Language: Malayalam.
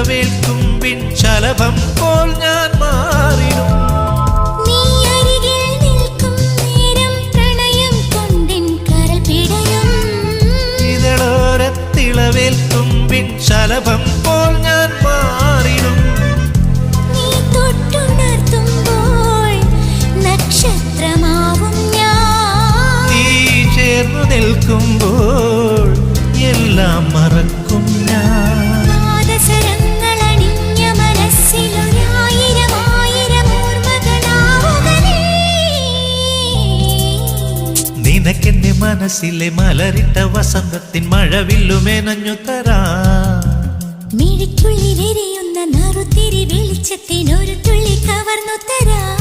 തിളവേൽക്കുമ്പിൻ ശലഭം പോൽ ഞാൻ മാറിടും. നീ അരികിൽ നിൽക്കും നേരം പ്രണയം കൊണ്ടിൻ കരൾ പിടയും. ഇതളോരത്തിളവേൽക്കുമ്പിൻ ശലഭം പോൽ ഞാൻ മാറിടും. നീ തൊട്ടുണർത്തുമ്പോൾ നക്ഷത്രമാവും ഞാൻ. നീ ചേർന്നു നിൽക്കുമ്പോൾ എല്ലാം മറക്കും ഞാൻ. നാദസരങ്ങളണിഞ്ഞ മനസ്സിലൊരായിരം ആയിരം ഓർമ്മകളാവുകനേ. നിനക്കെന്റെ മനസ്സിലെ മലരിട്ട വസന്തത്തിൻ മഴവില്ലുമേനഞ്ഞു തരാം. മിഴിക്കുള്ളിലെരിയുന്ന നറുത്തിരി വെളിച്ചത്തിനൊരു തുള്ളി കവർന്നു തരാം.